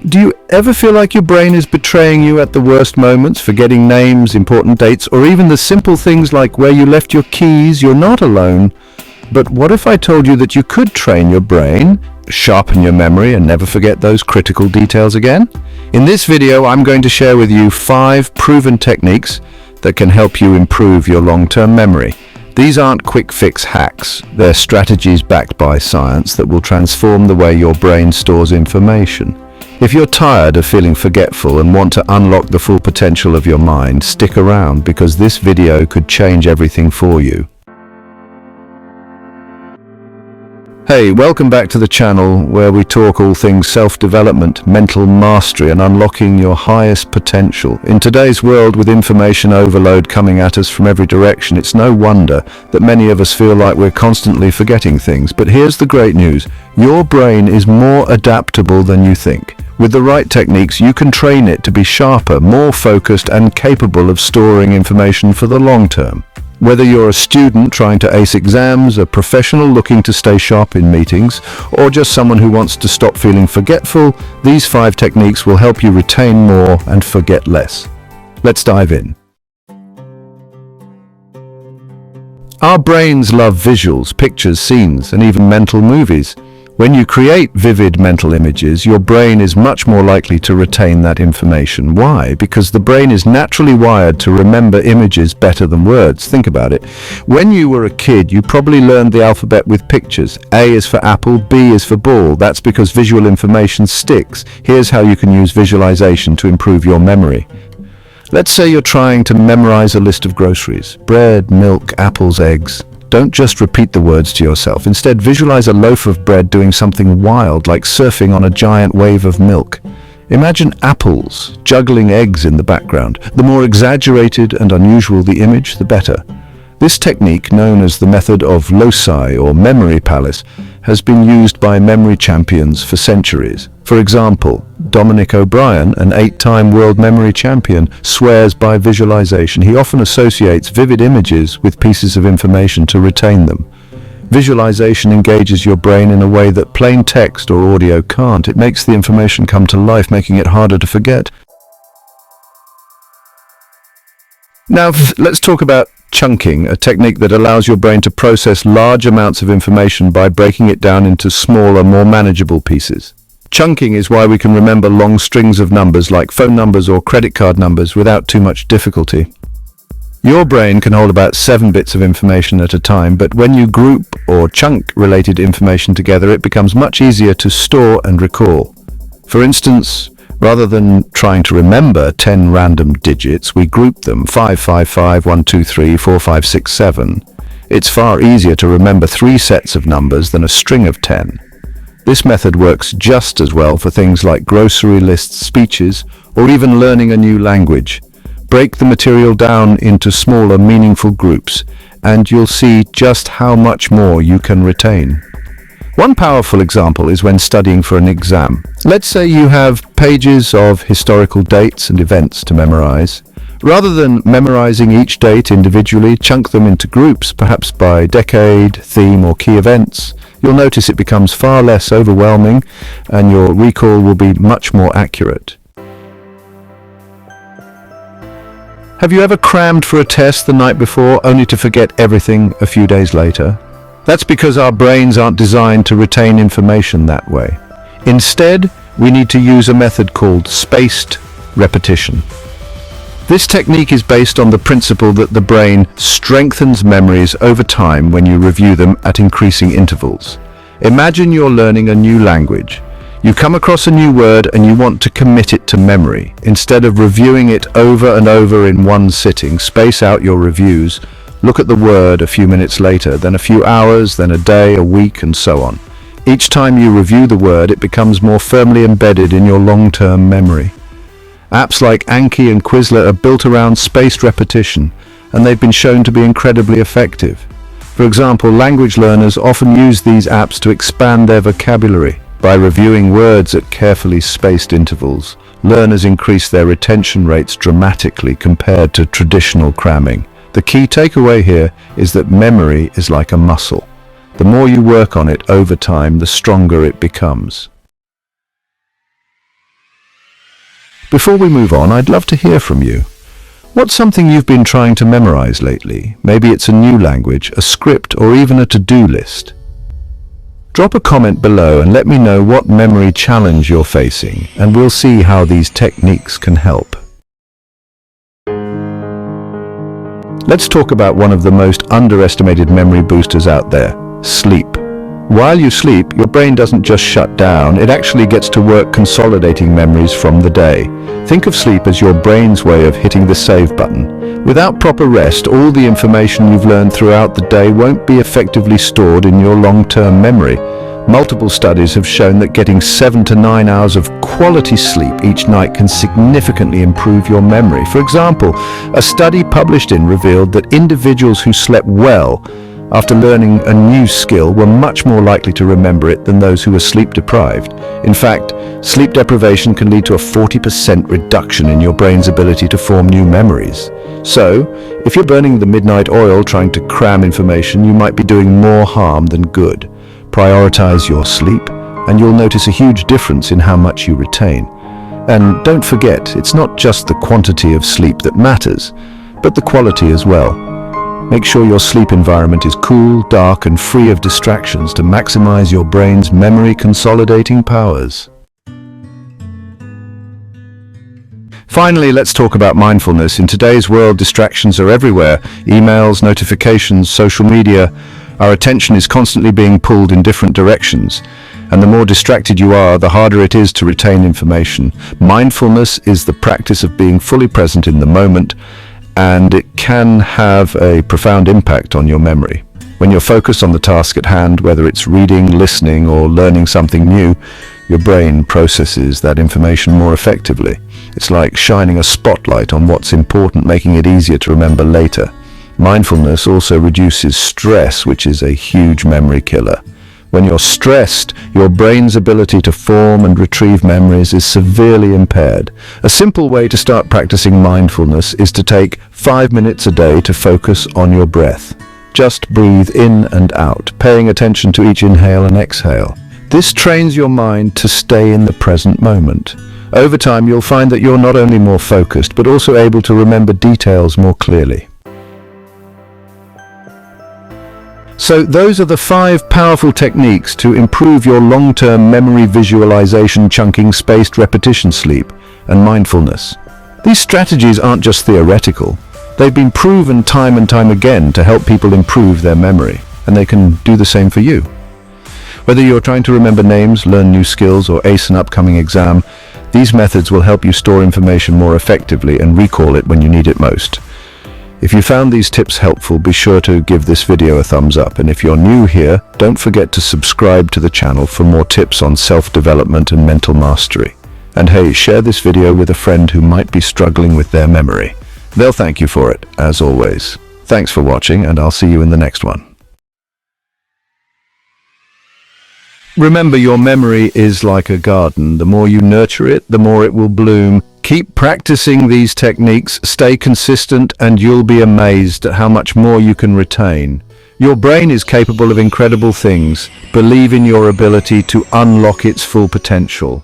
Do you ever feel like your brain is betraying you at the worst moments, forgetting names, important dates, or even the simple things like where you left your keys? You're not alone. But what if I told you that you could train your brain, sharpen your memory, and never forget those critical details again? In this video, I'm going to share with you 5 proven techniques that can help you improve your long-term memory. These aren't quick fix hacks. They're strategies backed by science that will transform the way your brain stores information. If you're tired of feeling forgetful and want to unlock the full potential of your mind, stick around because this video could change everything for you. Hey, welcome back to the channel where we talk all things self-development, mental mastery, and unlocking your highest potential. In today's world with information overload coming at us from every direction, it's no wonder that many of us feel like we're constantly forgetting things. But here's the great news. Your brain is more adaptable than you think. With the right techniques, you can train it to be sharper, more focused, and capable of storing information for the long term. Whether you're a student trying to ace exams, a professional looking to stay sharp in meetings, or just someone who wants to stop feeling forgetful, these 5 techniques will help you retain more and forget less. Let's dive in. Our brains love visuals, pictures, scenes, and even mental movies. When you create vivid mental images, your brain is much more likely to retain that information. Why? Because the brain is naturally wired to remember images better than words. Think about it. When you were a kid, you probably learned the alphabet with pictures. A is for apple, B is for ball. That's because visual information sticks. Here's how you can use visualization to improve your memory. Let's say you're trying to memorize a list of groceries. Bread, milk, apples, eggs. Don't just repeat the words to yourself. Instead, visualize a loaf of bread doing something wild, like surfing on a giant wave of milk. Imagine apples juggling eggs in the background. The more exaggerated and unusual the image, the better. This technique, known as the method of loci or memory palace, has been used by memory champions for centuries. For example, Dominic O'Brien, an 8-time world memory champion, swears by visualization. He often associates vivid images with pieces of information to retain them. Visualization engages your brain in a way that plain text or audio can't. It makes the information come to life, making it harder to forget. Now, let's talk about chunking, a technique that allows your brain to process large amounts of information by breaking it down into smaller, more manageable pieces. Chunking is why we can remember long strings of numbers like phone numbers or credit card numbers without too much difficulty. Your brain can hold about 7 bits of information at a time, but when you group or chunk related information together, it becomes much easier to store and recall. For instance, rather than trying to remember 10 random digits, we group them 555, 123, 4567. It's far easier to remember 3 sets of numbers than a string of 10. This method works just as well for things like grocery lists, speeches, or even learning a new language. Break the material down into smaller, meaningful groups, and you'll see just how much more you can retain. One powerful example is when studying for an exam. Let's say you have pages of historical dates and events to memorize. Rather than memorizing each date individually, chunk them into groups, perhaps by decade, theme, or key events. You'll notice it becomes far less overwhelming and your recall will be much more accurate. Have you ever crammed for a test the night before only to forget everything a few days later? That's because our brains aren't designed to retain information that way. Instead, we need to use a method called spaced repetition. This technique is based on the principle that the brain strengthens memories over time when you review them at increasing intervals. Imagine you're learning a new language. You come across a new word and you want to commit it to memory. Instead of reviewing it over and over in one sitting, space out your reviews. Look at the word a few minutes later, then a few hours, then a day, a week, and so on. Each time you review the word, it becomes more firmly embedded in your long-term memory. Apps like Anki and Quizlet are built around spaced repetition, and they've been shown to be incredibly effective. For example, language learners often use these apps to expand their vocabulary. By reviewing words at carefully spaced intervals, learners increase their retention rates dramatically compared to traditional cramming. The key takeaway here is that memory is like a muscle. The more you work on it over time, the stronger it becomes. Before we move on, I'd love to hear from you. What's something you've been trying to memorize lately? Maybe it's a new language, a script, or even a to-do list. Drop a comment below and let me know what memory challenge you're facing, and we'll see how these techniques can help. Let's talk about one of the most underestimated memory boosters out there, sleep. While you sleep, your brain doesn't just shut down, it actually gets to work consolidating memories from the day. Think of sleep as your brain's way of hitting the save button. Without proper rest, all the information you've learned throughout the day won't be effectively stored in your long-term memory. Multiple studies have shown that getting 7 to 9 hours of quality sleep each night can significantly improve your memory. For example, a study published in revealed that individuals who slept well after learning a new skill were much more likely to remember it than those who were sleep deprived. In fact, sleep deprivation can lead to a 40% reduction in your brain's ability to form new memories. So, if you're burning the midnight oil trying to cram information, you might be doing more harm than good. Prioritize your sleep, and you'll notice a huge difference in how much you retain. And don't forget, it's not just the quantity of sleep that matters, but the quality as well. Make sure your sleep environment is cool, dark, and free of distractions to maximize your brain's memory consolidating powers. Finally, let's talk about mindfulness. In today's world, distractions are everywhere. Emails, notifications, social media. Our attention is constantly being pulled in different directions, and the more distracted you are, the harder it is to retain information. Mindfulness is the practice of being fully present in the moment, and it can have a profound impact on your memory. When you're focused on the task at hand, whether it's reading, listening, or learning something new, your brain processes that information more effectively. It's like shining a spotlight on what's important, making it easier to remember later. Mindfulness also reduces stress, which is a huge memory killer. When you're stressed, your brain's ability to form and retrieve memories is severely impaired. A simple way to start practicing mindfulness is to take 5 minutes a day to focus on your breath. Just breathe in and out, paying attention to each inhale and exhale. This trains your mind to stay in the present moment. Over time, you'll find that you're not only more focused, but also able to remember details more clearly. So those are the 5 powerful techniques to improve your long-term memory visualization, chunking, spaced repetition, sleep, and mindfulness. These strategies aren't just theoretical. They've been proven time and time again to help people improve their memory, and they can do the same for you. Whether you're trying to remember names, learn new skills, or ace an upcoming exam, these methods will help you store information more effectively and recall it when you need it most. If you found these tips helpful, be sure to give this video a thumbs up, and if you're new here, don't forget to subscribe to the channel for more tips on self-development and mental mastery. And hey, share this video with a friend who might be struggling with their memory. They'll thank you for it, as always. Thanks for watching, and I'll see you in the next one. Remember, your memory is like a garden. The more you nurture it, the more it will bloom. Keep practicing these techniques, stay consistent, and you'll be amazed at how much more you can retain. Your brain is capable of incredible things. Believe in your ability to unlock its full potential.